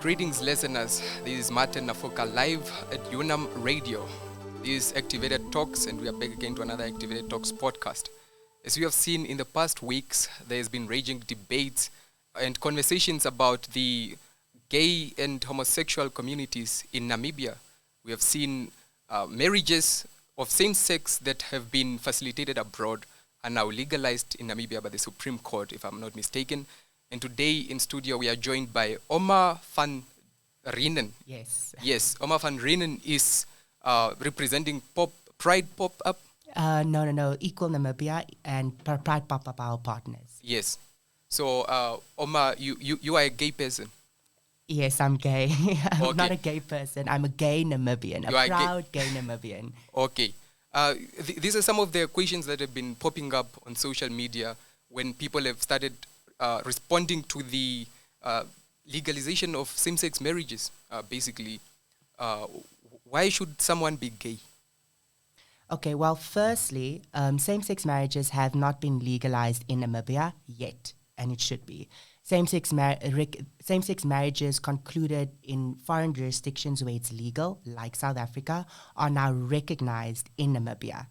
Greetings, listeners. This is Martin Nafuka live at UNAM Radio. This is Activated Talks, and we are back again to another Activated Talks podcast. As we have seen in the past weeks, there has been raging debates and conversations about the gay and homosexual communities in Namibia. We have seen marriages of same sex that have been facilitated abroad are now legalized in Namibia by the Supreme Court, if I'm not mistaken. And today in studio, we are joined by Omar Van Reenen. Yes, Omar Van Reenen is representing Pride Pop-Up. No. Equal Namibia and Pride Pop-Up, our partners. Yes. So, Omar, you are a gay person. Yes, I'm gay. I'm Okay. not a gay person. I'm a gay Namibian, You are a proud gay Namibian. Okay. These are some of the questions that have been popping up on social media when people have started responding to the legalization of same-sex marriages, basically. Why should someone be gay? Okay, well, firstly, same-sex marriages have not been legalized in Namibia yet, and it should be. Same-sex marriages concluded in foreign jurisdictions where it's legal, like South Africa, are now recognized in Namibia.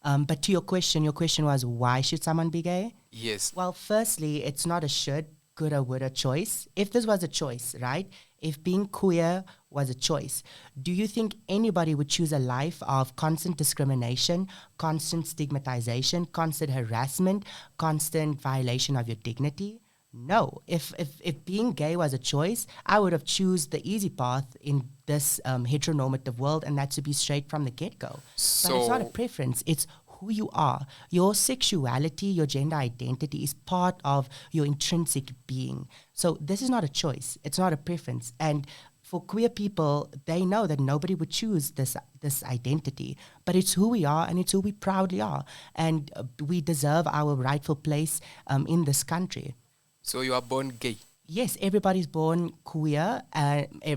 But to your question was, why should someone be gay? Yes. Well, firstly, it's not a should, could or would a choice. If this was a choice, right? If being queer was a choice, do you think anybody would choose a life of constant discrimination, constant stigmatization, constant harassment, constant violation of your dignity? No. If being gay was a choice, I would have choose the easy path in this heteronormative world, and that's to be straight from the get-go. So But it's not a preference. It's who you are. Your sexuality, your gender identity is part of your intrinsic being. So this is not a choice. It's not a preference. And for queer people, they know that nobody would choose this identity, but it's who we are and it's who we proudly are. And we deserve our rightful place in this country. So you are born gay? Yes, everybody's born queer,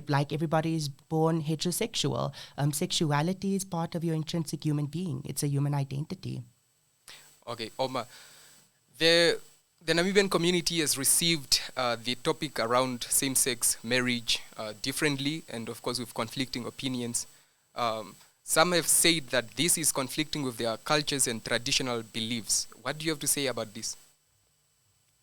like everybody's born heterosexual. Sexuality is part of your intrinsic human being. It's a human identity. Okay, Omar. The Namibian community has received the topic around same-sex marriage differently, and of course with conflicting opinions. Some have said that this is conflicting with their cultures and traditional beliefs. What do you have to say about this?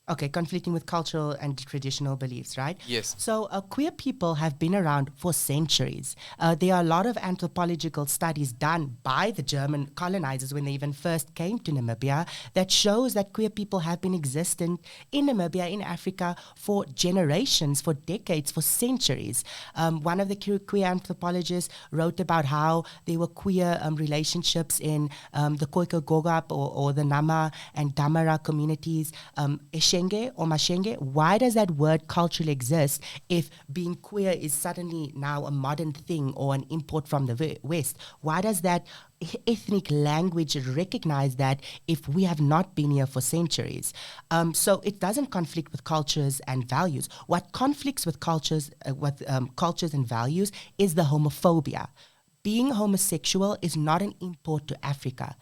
Okay, conflicting with cultural and traditional beliefs, right? Yes. So queer people have been around for centuries. There are a lot of anthropological studies done by the German colonizers when they even first came to Namibia that shows that queer people have been existent in Namibia, in Africa, for generations, for decades, for centuries. One of the queer anthropologists wrote about how there were queer relationships in the Khoikhoi Gogap or the Nama and Damara communities, or Mashenge. Why does that word culturally exist if being queer is suddenly now a modern thing or an import from the West? Why does that ethnic language recognize that if we have not been here for centuries? So it doesn't conflict with cultures and values. What conflicts with cultures and values is the homophobia. Being homosexual is not an import to Africa.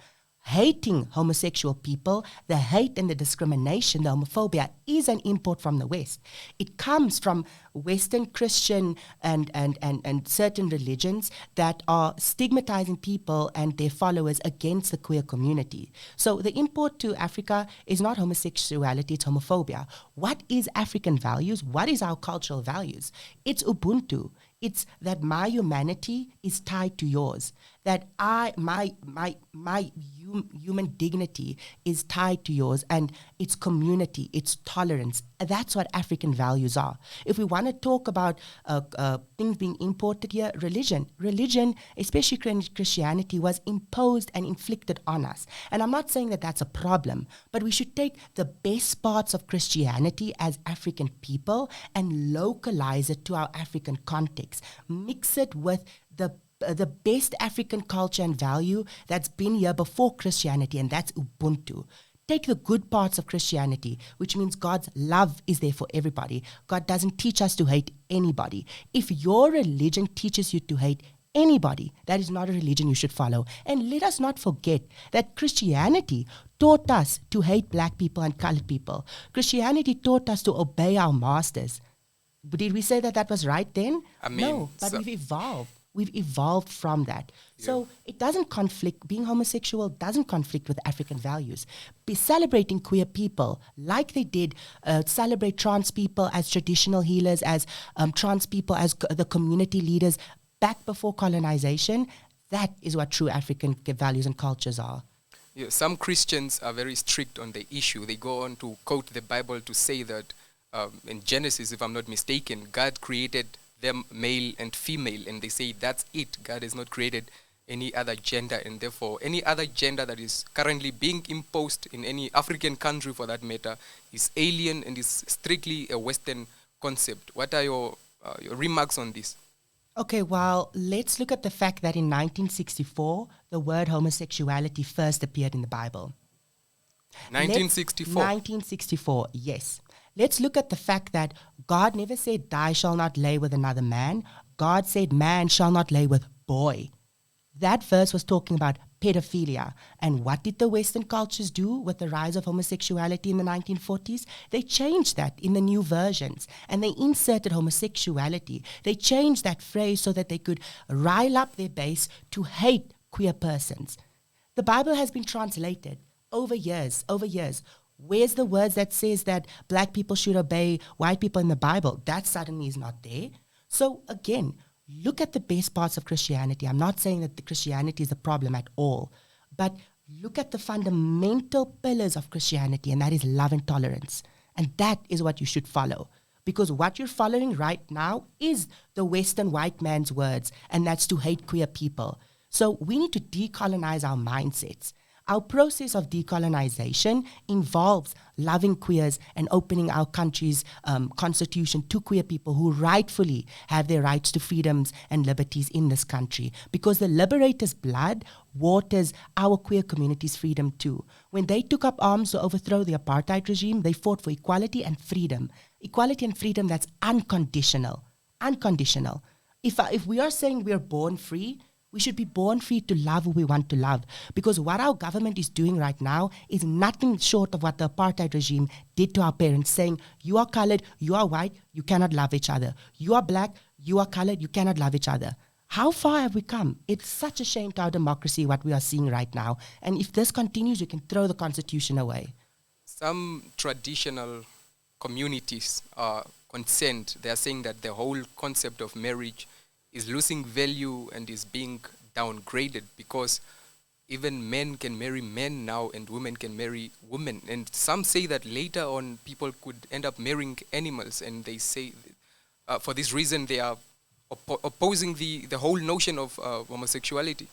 Hating homosexual people, the hate and the discrimination, the homophobia, is an import from the West. It comes from Western Christian and certain religions that are stigmatizing people and their followers against the queer community. So the import to Africa is not homosexuality, it's homophobia. What is African values? What is our cultural values? It's Ubuntu. It's that my humanity is tied to yours. That my human dignity is tied to yours, and it's community, it's tolerance. That's what African values are. If we want to talk about things being imported here, religion, especially Christianity, was imposed and inflicted on us. And I'm not saying that that's a problem, but we should take the best parts of Christianity as African people and localize it to our African context. Mix it with the best African culture and value that's been here before Christianity, and that's Ubuntu. Take the good parts of Christianity, which means God's love is there for everybody. God doesn't teach us to hate anybody. If your religion teaches you to hate anybody, that is not a religion you should follow. And let us not forget that Christianity taught us to hate black people and colored people. Christianity taught us to obey our masters. Did we say that that was right then? I mean, no, but so- we've evolved. We've evolved from that. So it doesn't conflict, being homosexual doesn't conflict with African values. Be celebrating queer people like they did, celebrate trans people as traditional healers, as trans people as the community leaders back before colonization. That is what true African values and cultures are. Yeah, some Christians are very strict on the issue. They go on to quote the Bible to say that in Genesis, if I'm not mistaken, God created them male and female, and they say that's it. God has not created any other gender, and therefore any other gender that is currently being imposed in any African country, for that matter, is alien and is strictly a Western concept. What are your remarks on this? Okay, well, let's look at the fact that in 1964, the word homosexuality first appeared in the Bible. 1964. 1964, yes. Let's look at the fact that God never said, "Thou shalt not lay with another man." God said, "Man shall not lay with boy." That verse was talking about pedophilia. And what did the Western cultures do with the rise of homosexuality in the 1940s? They changed that in the new versions, and they inserted homosexuality. They changed that phrase so that they could rile up their base to hate queer persons. The Bible has been translated over years. Where's the words that says that black people should obey white people in the Bible? That suddenly is not there. So again, look at the best parts of Christianity. I'm not saying that the Christianity is the problem at all, but look at the fundamental pillars of Christianity, and that is love and tolerance. And that is what you should follow. Because what you're following right now is the Western white man's words, and that's to hate queer people. So we need to decolonize our mindsets. Our process of decolonization involves loving queers and opening our country's constitution to queer people who rightfully have their rights to freedoms and liberties in this country. Because the liberators' blood waters our queer community's freedom too. When they took up arms to overthrow the apartheid regime, they fought for equality and freedom. Equality and freedom that's unconditional. Unconditional. If we are saying we are born free, we should be born free to love who we want to love, because what our government is doing right now is nothing short of what the apartheid regime did to our parents, saying, you are colored, you are white, you cannot love each other. You are black, you are colored, you cannot love each other. How far have we come? It's such a shame to our democracy, what we are seeing right now. And if this continues, we can throw the constitution away. Some traditional communities are concerned. They are saying that the whole concept of marriage is losing value and is being downgraded, because even men can marry men now and women can marry women. And some say that later on people could end up marrying animals, and they say for this reason they are opposing the whole notion of homosexuality.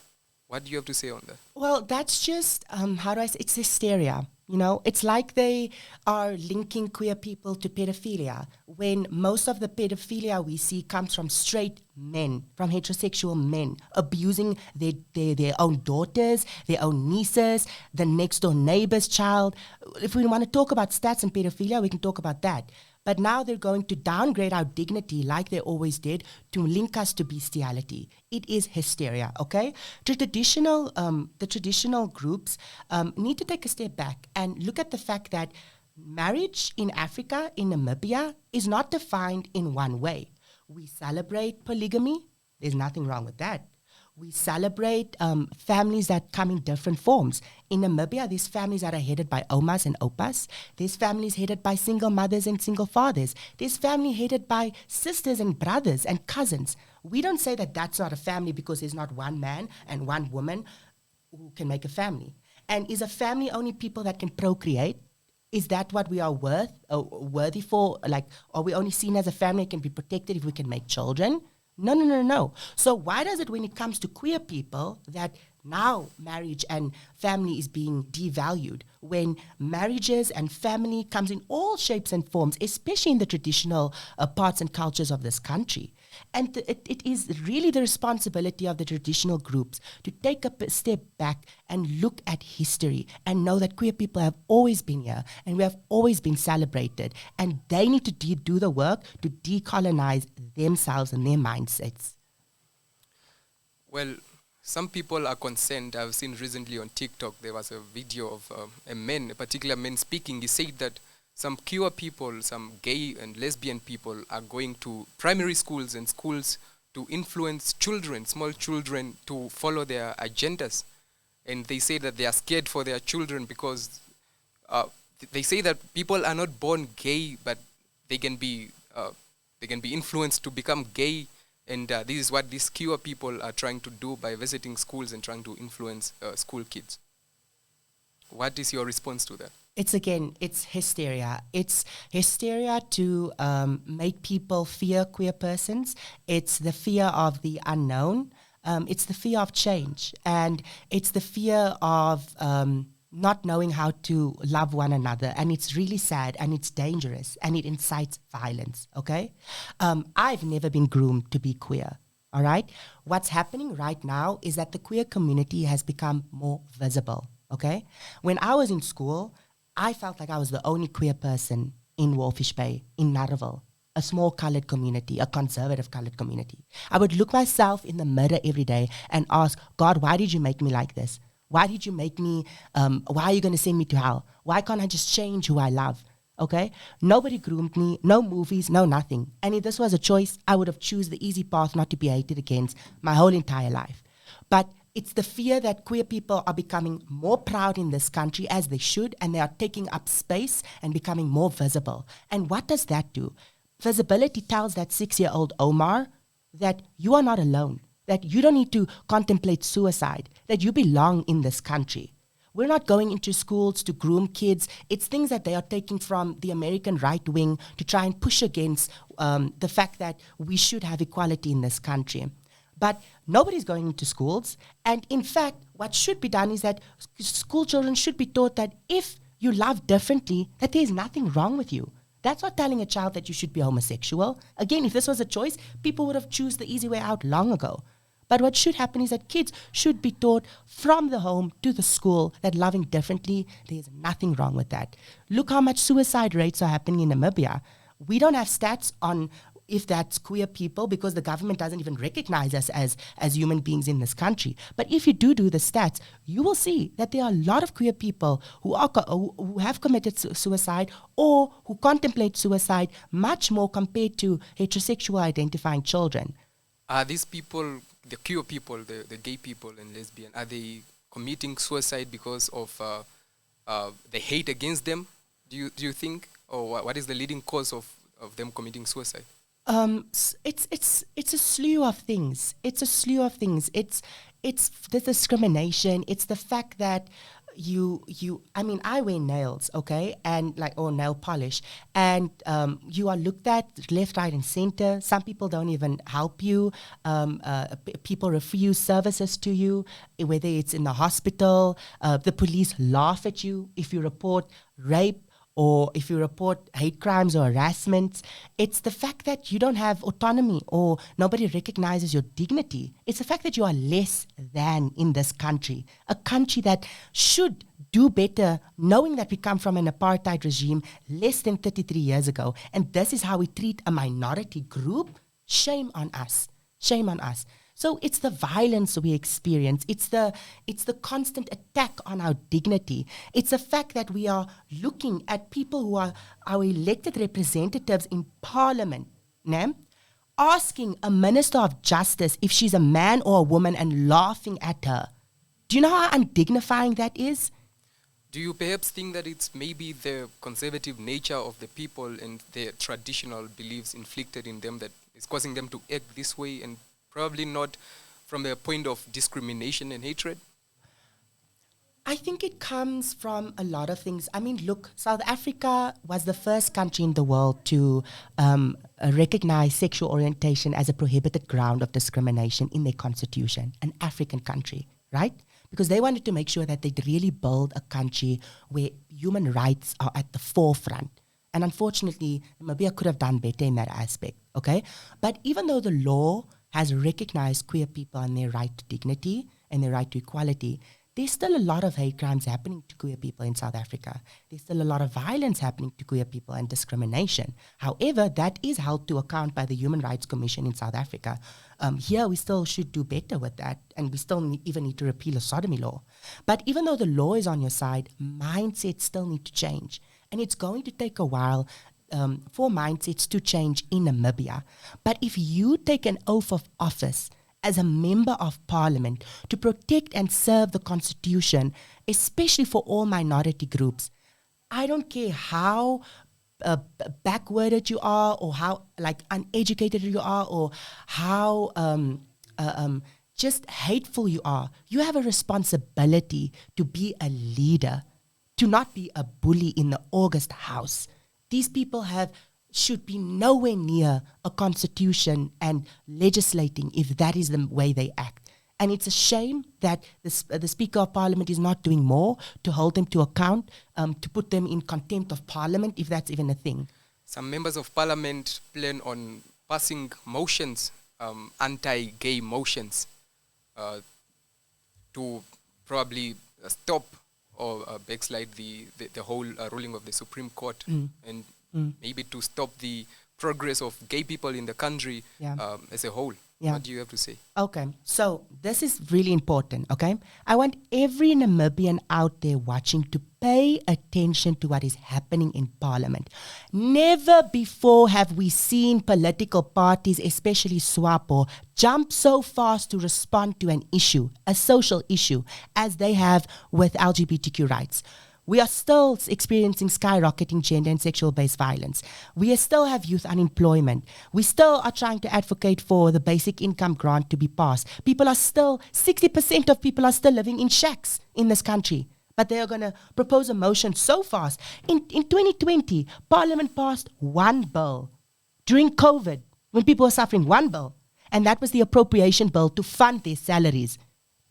What do you have to say on that? Well, that's just, how do I say, it's hysteria. You know, it's like they are linking queer people to pedophilia, when most of the pedophilia we see comes from straight men, from heterosexual men, abusing their own daughters, their own nieces, the next door neighbor's child. If we want to talk about stats and pedophilia, we can talk about that. But now they're going to downgrade our dignity like they always did to link us to bestiality. It is hysteria, okay? The traditional groups need to take a step back and look at the fact that marriage in Africa, in Namibia, is not defined in one way. We celebrate polygamy. There's nothing wrong with that. We celebrate families that come in different forms. In Namibia, there's families that are headed by omas and opas. There's families headed by single mothers and single fathers. There's family headed by sisters and brothers and cousins. We don't say that that's not a family because there's not one man and one woman who can make a family. And is a family only people that can procreate? Is that what we are worthy for? Like, are we only seen as a family that can be protected if we can make children? No. So why does it, when it comes to queer people, that now marriage and family is being devalued, when marriages and family comes in all shapes and forms, especially in the traditional parts and cultures of this country? And it is really the responsibility of the traditional groups to take a step back and look at history and know that queer people have always been here and we have always been celebrated. And they need to do the work to decolonize themselves and their mindsets. Well, some people are concerned. I've seen recently on TikTok, there was a video of a particular man speaking. He said that some queer people, some gay and lesbian people are going to primary schools and schools to influence children, small children, to follow their agendas. And they say that they are scared for their children because they say that people are not born gay, but they can be influenced to become gay. And this is what these queer people are trying to do by visiting schools and trying to influence school kids. What is your response to that? It's hysteria. It's hysteria to make people fear queer persons. It's the fear of the unknown. It's the fear of change. And it's the fear of not knowing how to love one another. And it's really sad and it's dangerous and it incites violence, okay? I've never been groomed to be queer, all right? What's happening right now is that the queer community has become more visible, okay? When I was in school, I felt like I was the only queer person in Walfish Bay, in Narraville, a small colored community, a conservative colored community. I would look myself in the mirror every day and ask, God, why did you make me like this? Why did you make me, why are you going to send me to hell? Why can't I just change who I love? Okay? Nobody groomed me, no movies, no nothing. And if this was a choice, I would have choose the easy path not to be hated against my whole entire life. But it's the fear that queer people are becoming more proud in this country, as they should, and they are taking up space and becoming more visible. And what does that do? Visibility tells that 6-year-old Omar that you are not alone, that you don't need to contemplate suicide, that you belong in this country. We're not going into schools to groom kids. It's things that they are taking from the American right wing to try and push against the fact that we should have equality in this country. But nobody's going into schools. And in fact, what should be done is that school children should be taught that if you love differently, that there's nothing wrong with you. That's not telling a child that you should be homosexual. Again, if this was a choice, people would have chosen the easy way out long ago. But what should happen is that kids should be taught from the home to the school that loving differently, there's nothing wrong with that. Look how much suicide rates are happening in Namibia. We don't have stats on if that's queer people because the government doesn't even recognize us as human beings in this country. But if you do the stats, you will see that there are a lot of queer people who have committed suicide or who contemplate suicide much more compared to heterosexual identifying children. Are these people, the queer people, the gay people and lesbian, are they committing suicide because of the hate against them, do you think? Or what is the leading cause of them committing suicide? It's a slew of things. It's the discrimination. It's the fact that I wear nails, okay, and or nail polish, and you are looked at left, right, and center. Some people don't even help you. People refuse services to you, whether it's in the hospital. The police laugh at you if you report rape, or if you report hate crimes or harassment. It's the fact that you don't have autonomy or nobody recognizes your dignity. It's the fact that you are less than in this country, a country that should do better, knowing that we come from an apartheid regime less than 33 years ago, and this is how we treat a minority group. Shame on us. Shame on us. So it's the violence we experience. It's the constant attack on our dignity. It's the fact that we are looking at people who are our elected representatives in parliament, asking a minister of justice if she's a man or a woman and laughing at her. Do you know how undignifying that is? Do you perhaps think that it's maybe the conservative nature of the people and their traditional beliefs inflicted in them that is causing them to act this way, and probably not from a point of discrimination and hatred? I think it comes from a lot of things. I mean, look, South Africa was the first country in the world to recognize sexual orientation as a prohibited ground of discrimination in their constitution, an African country, right? Because they wanted to make sure that they'd really build a country where human rights are at the forefront. And unfortunately, Namibia could have done better in that aspect, okay? But even though the law has recognized queer people and their right to dignity and their right to equality, there's still a lot of hate crimes happening to queer people in South Africa. There's still a lot of violence happening to queer people and discrimination. However, that is held to account by the Human Rights Commission in South Africa. Here, we still should do better with that, and we still even need to repeal a sodomy law. But even though the law is on your side, mindsets still need to change. And it's going to take a while for mindsets to change in Namibia. But if you take an oath of office as a member of parliament to protect and serve the constitution, especially for all minority groups, I don't care how backwarded you are, or how uneducated you are, or how just hateful you are. You have a responsibility to be a leader, to not be a bully in the August House. These people should be nowhere near a constitution and legislating if that is the way they act. And it's a shame that the Speaker of Parliament is not doing more to hold them to account, to put them in contempt of Parliament, if that's even a thing. Some members of Parliament plan on passing motions, anti-gay motions, to probably stop or backslide the whole ruling of the Supreme Court, and maybe to stop the progress of gay people in the country as a whole. Yeah. What do you have to say? Okay, so this is really important, okay? I want every Namibian out there watching to pay attention to what is happening in Parliament. Never before have we seen political parties, especially SWAPO, jump so fast to respond to an issue, a social issue, as they have with LGBTQ rights. We are still experiencing skyrocketing gender and sexual-based violence. We still have youth unemployment. We still are trying to advocate for the basic income grant to be passed. 60% of people are still living in shacks in this country. But they are going to propose a motion so fast. In 2020, Parliament passed one bill during COVID, when people were suffering, one bill. And that was the appropriation bill to fund their salaries.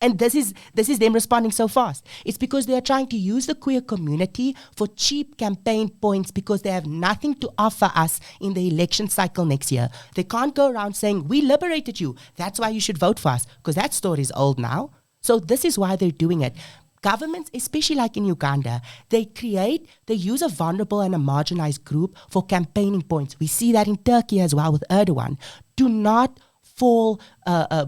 And this is them responding so fast. It's because they are trying to use the queer community for cheap campaign points, because they have nothing to offer us in the election cycle next year. They can't go around saying, we liberated you, that's why you should vote for us, because that story is old now. So this is why they're doing it. Governments, especially like in Uganda, they use a vulnerable and a marginalized group for campaigning points. We see that in Turkey as well with Erdogan. Do not fall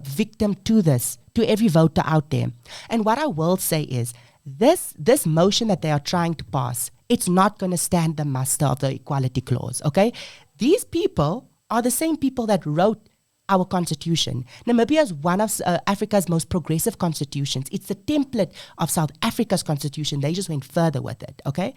victim to this, to every voter out there. And what I will say is, this motion that they are trying to pass, it's not going to stand the muster of the Equality Clause, okay? These people are the same people that wrote our constitution. Namibia is one of Africa's most progressive constitutions. It's the template of South Africa's constitution. They just went further with it, okay?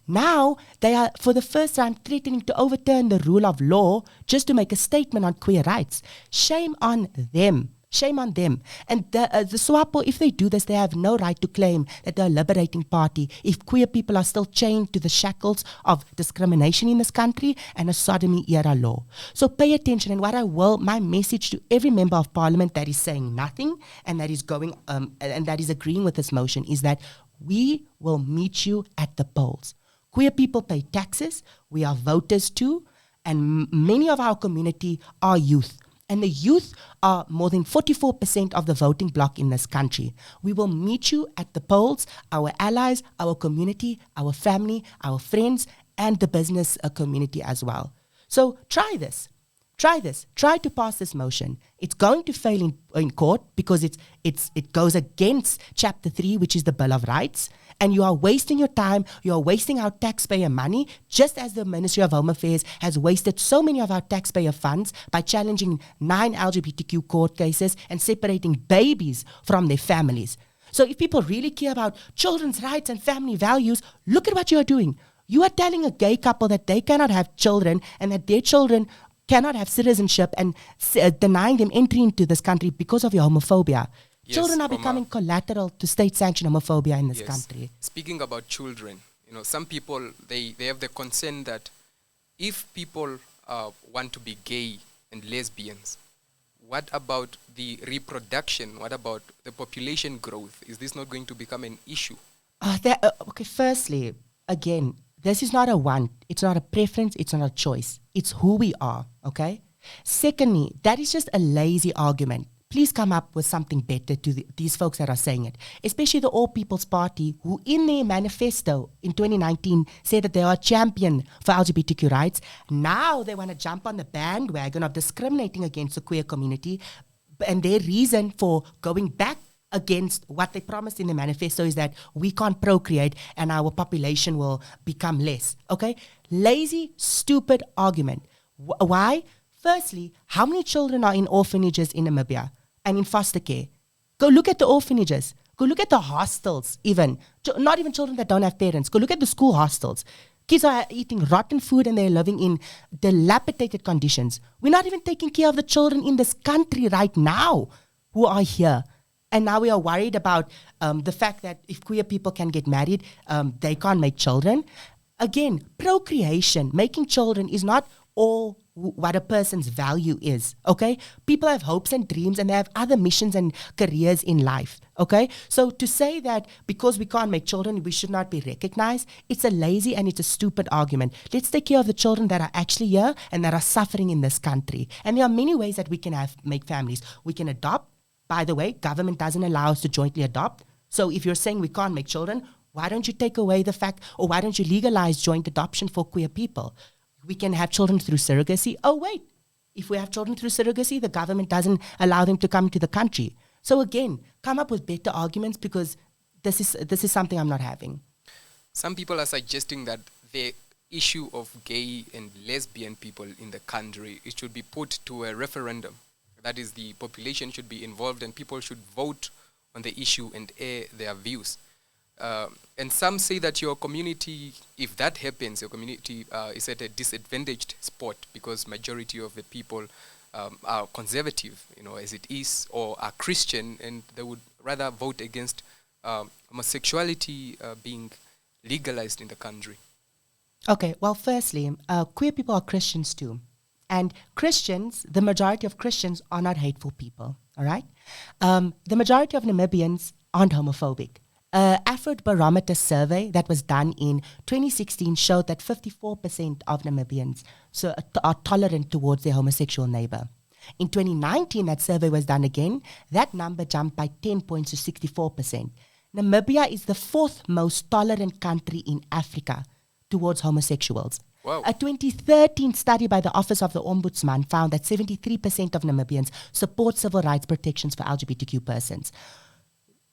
Now, they are, for the first time, threatening to overturn the rule of law just to make a statement on queer rights. Shame on them. Shame on them. And the SWAPO, if they do this, they have no right to claim that they're a liberating party if queer people are still chained to the shackles of discrimination in this country and a sodomy-era law. So pay attention. And my message to every member of Parliament that is saying nothing and that is and that is agreeing with this motion is that we will meet you at the polls. Queer people pay taxes. We are voters too. And many of our community are youth. And the youth are more than 44% of the voting bloc in this country. We will meet you at the polls, our allies, our community, our family, our friends, and the business community as well. So try this. Try to pass this motion. It's going to fail in court because it goes against Chapter 3, which is the Bill of Rights. And you are wasting your time, you are wasting our taxpayer money, just as the Ministry of Home Affairs has wasted so many of our taxpayer funds by challenging 9 LGBTQ court cases and separating babies from their families. So if people really care about children's rights and family values, look at what you are doing. You are telling a gay couple that they cannot have children and that their children cannot have citizenship and denying them entry into this country because of your homophobia. Yes, children are becoming collateral to state-sanctioned homophobia in this country. Speaking about children, some people, they have the concern that if people want to be gay and lesbians, what about the reproduction? What about the population growth? Is this not going to become an issue? Okay, firstly, again, this is not a want. It's not a preference. It's not a choice. It's who we are, okay? Secondly, that is just a lazy argument. Please come up with something better to these folks that are saying it, especially the All People's Party, who in their manifesto in 2019 said that they are a champion for LGBTQ rights. Now they want to jump on the bandwagon of discriminating against the queer community, and their reason for going back against what they promised in the manifesto is that we can't procreate and our population will become less. Okay? Lazy, stupid argument. Why? Firstly, how many children are in orphanages in Namibia and in foster care? Go look at the orphanages. Go look at the hostels even. Not even children that don't have parents. Go look at the school hostels. Kids are eating rotten food and they're living in dilapidated conditions. We're not even taking care of the children in this country right now who are here. And now we are worried about the fact that if queer people can get married, they can't make children. Again, procreation, making children is not all what a person's value is, okay? People have hopes and dreams and they have other missions and careers in life, okay? So to say that because we can't make children, we should not be recognized, it's a lazy and it's a stupid argument. Let's take care of the children that are actually here and that are suffering in this country. And there are many ways that we can make families. We can adopt. By the way, government doesn't allow us to jointly adopt. So if you're saying we can't make children, why don't you take away the fact, or why don't you legalize joint adoption for queer people? We can have children through surrogacy. Oh, wait. If we have children through surrogacy, the government doesn't allow them to come to the country. So again, come up with better arguments because this is something I'm not having. Some people are suggesting that the issue of gay and lesbian people in the country, it should be put to a referendum. That is, the population should be involved and people should vote on the issue and air their views. And some say that your community, if that happens, your community is at a disadvantaged spot because majority of the people are conservative, as it is, or are Christian, and they would rather vote against homosexuality being legalized in the country. Okay, well, firstly, queer people are Christians too. And Christians, the majority of Christians are not hateful people, all right? The majority of Namibians aren't homophobic. Afrobarometer survey that was done in 2016 showed that 54% of Namibians are tolerant towards their homosexual neighbor. In 2019, that survey was done again. That number jumped by 10 points to 64%. Namibia is the fourth most tolerant country in Africa towards homosexuals. Wow. A 2013 study by the Office of the Ombudsman found that 73% of Namibians support civil rights protections for LGBTQ persons.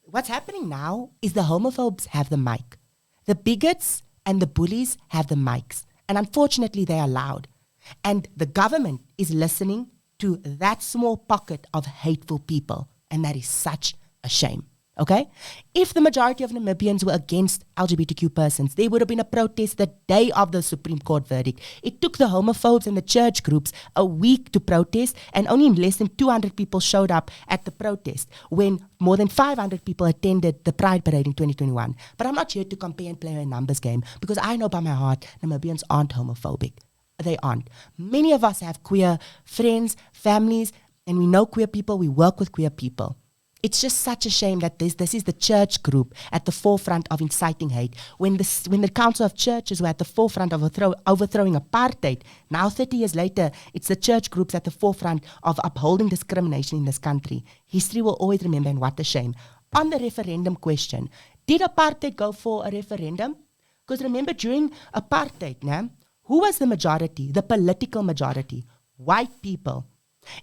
What's happening now is the homophobes have the mic. The bigots and the bullies have the mics. And unfortunately, they are loud. And the government is listening to that small pocket of hateful people. And that is such a shame. Okay? If the majority of Namibians were against LGBTQ persons, there would have been a protest the day of the Supreme Court verdict. It took the homophobes and the church groups a week to protest, and only less than 200 people showed up at the protest when more than 500 people attended the Pride Parade in 2021. But I'm not here to compare and play a numbers game because I know by my heart Namibians aren't homophobic. They aren't. Many of us have queer friends, families, and we know queer people, we work with queer people. It's just such a shame that this is the church group at the forefront of inciting hate. When the Council of Churches were at the forefront of overthrowing apartheid, now 30 years later, it's the church groups at the forefront of upholding discrimination in this country. History will always remember, and what a shame. On the referendum question, did apartheid go for a referendum? Because remember, during apartheid, who was the majority, the political majority? White people.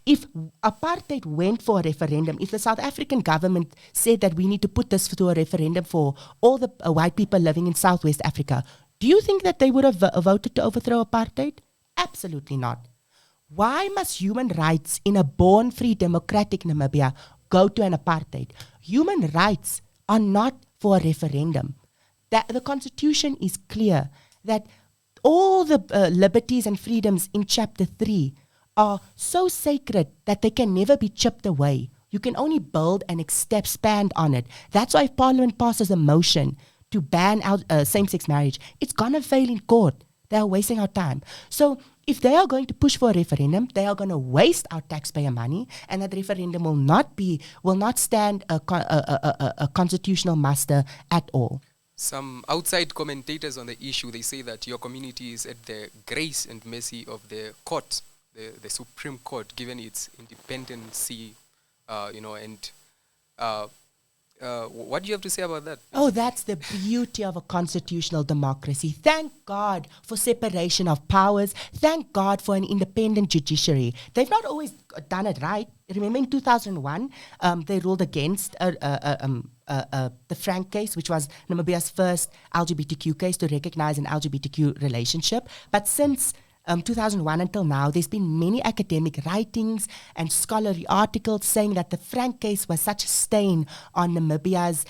If apartheid went for a referendum, if the South African government said that we need to put this to a referendum for all the white people living in Southwest Africa, do you think that they would have voted to overthrow apartheid? Absolutely not. Why must human rights in a born-free democratic Namibia go to an apartheid? Human rights are not for a referendum. The Constitution is clear that all the liberties and freedoms in Chapter 3 are so sacred that they can never be chipped away. You can only build and expand on it. That's why if Parliament passes a motion to ban same-sex marriage, it's going to fail in court. They are wasting our time. So if they are going to push for a referendum, they are going to waste our taxpayer money, and that referendum will not stand a constitutional muster at all. Some outside commentators on the issue, they say that your community is at the grace and mercy of the court. The Supreme Court, given its independency, and What do you have to say about that? Oh, that's the beauty of a constitutional democracy. Thank God for separation of powers. Thank God for an independent judiciary. They've not always done it right. Remember in 2001, they ruled against the Frank case, which was Namibia's first LGBTQ case to recognize an LGBTQ relationship. But since 2001 until now, there's been many academic writings and scholarly articles saying that the Frank case was such a stain on Namibia's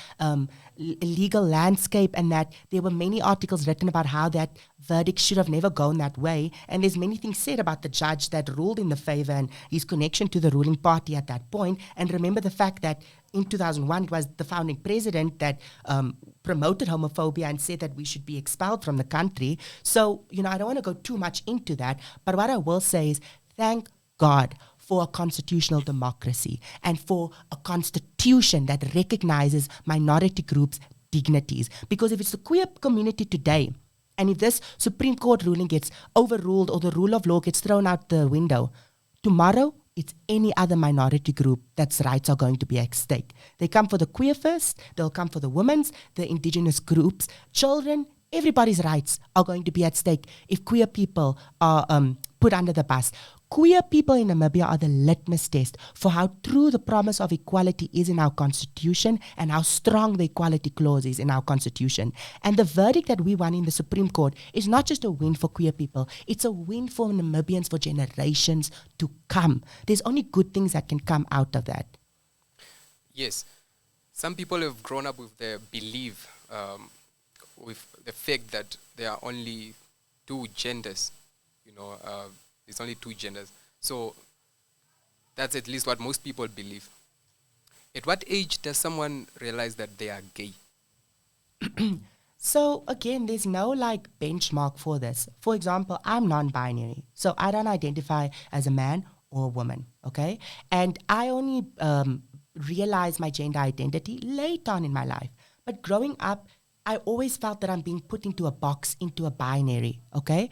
legal landscape, and that there were many articles written about how that verdict should have never gone that way. And there's many things said about the judge that ruled in the favor and his connection to the ruling party at that point. And remember the fact that in 2001, it was the founding president that promoted homophobia and said that we should be expelled from the country. So, I don't want to go too much into that, but what I will say is thank God for a constitutional democracy and for a constitution that recognizes minority groups' dignities. Because if it's the queer community today, and if this Supreme Court ruling gets overruled or the rule of law gets thrown out the window, tomorrow it's any other minority group that's rights are going to be at stake. They come for the queer first, they'll come for the women's, the indigenous groups, children, everybody's rights are going to be at stake if queer people are put under the bus. Queer people in Namibia are the litmus test for how true the promise of equality is in our constitution and how strong the equality clause is in our constitution. And the verdict that we won in the Supreme Court is not just a win for queer people, it's a win for Namibians for generations to come. There's only good things that can come out of that. Yes. Some people have grown up with the belief, with the fact that there are only two genders, there's only two genders. So that's at least what most people believe. At what age does someone realize that they are gay? So again, there's no benchmark for this. For example, I'm non-binary. So I don't identify as a man or a woman, okay? And I only realized my gender identity late on in my life. But growing up, I always felt that I'm being put into a box, into a binary, okay?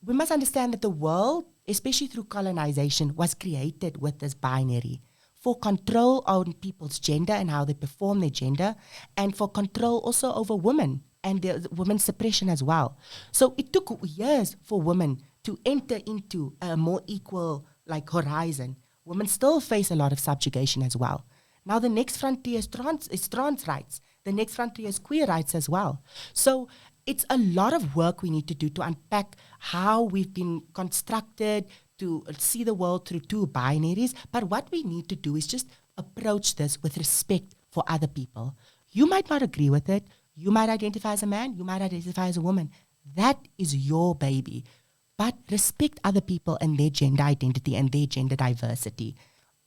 We must understand that the world, especially through colonization, was created with this binary for control on people's gender and how they perform their gender, and for control also over women and the women's suppression as well. So it took years for women to enter into a more equal horizon. Women still face a lot of subjugation as well. Now the next frontier is trans rights. The next frontier is queer rights as well. So it's a lot of work we need to do to unpack how we've been constructed to see the world through two binaries. But what we need to do is just approach this with respect for other people. You might not agree with it. You might identify as a man. You might identify as a woman. That is your baby. But respect other people and their gender identity and their gender diversity.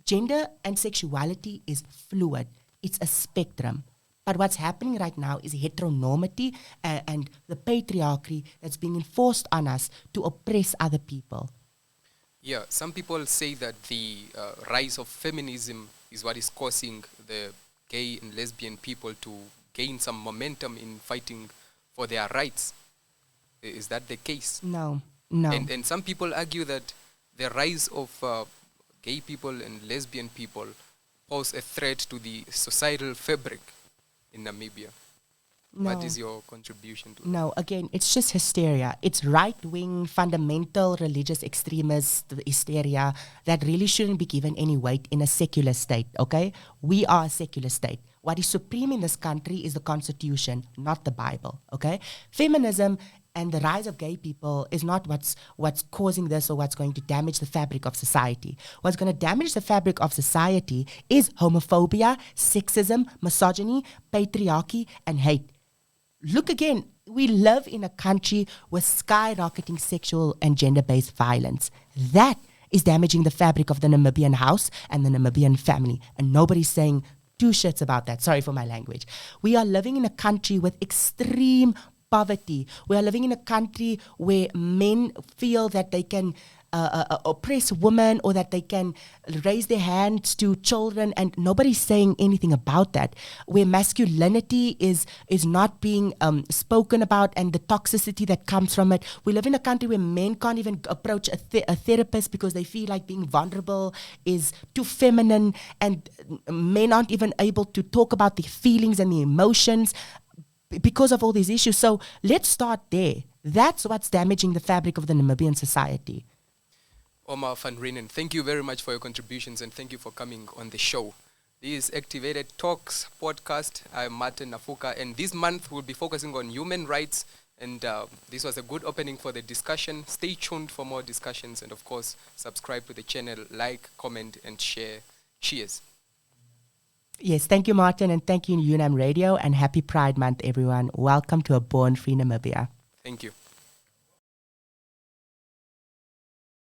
Gender and sexuality is fluid. It's a spectrum. But what's happening right now is heteronormity and the patriarchy that's being enforced on us to oppress other people. Yeah, some people say that the rise of feminism is what is causing the gay and lesbian people to gain some momentum in fighting for their rights. Is that the case? No. And some people argue that the rise of gay people and lesbian people pose a threat to the societal fabric in Namibia. No. What is your contribution to that? No, again, it's just hysteria. It's right-wing, fundamental, religious extremist hysteria that really shouldn't be given any weight in a secular state, okay? We are a secular state. What is supreme in this country is the Constitution, not the Bible, okay? Feminism and the rise of gay people is not what's causing this or what's going to damage the fabric of society. What's going to damage the fabric of society is homophobia, sexism, misogyny, patriarchy, and hate. Look again, we live in a country with skyrocketing sexual and gender-based violence. That is damaging the fabric of the Namibian house and the Namibian family. And nobody's saying two shits about that. Sorry for my language. We are living in a country with extreme poverty. We are living in a country where men feel that they can oppress women, or that they can raise their hands to children, and nobody's saying anything about that. Where masculinity is not being spoken about, and the toxicity that comes from it. We live in a country where men can't even approach a therapist because they feel like being vulnerable is too feminine, and men aren't even able to talk about their feelings and the emotions because of all these issues. So let's start there. That's what's damaging the fabric of the Namibian society. Omar Van Reenen, thank you very much for your contributions, and thank you for coming on the show. This is Activated Talks podcast. I'm Martin Nafuka, and this month we'll be focusing on human rights, and this was a good opening for the discussion. Stay tuned for more discussions, and of course, subscribe to the channel, like, comment, and share. Cheers. Yes, thank you, Martin, and thank you, UNAM Radio, and happy Pride Month, everyone. Welcome to a born-free Namibia. Thank you.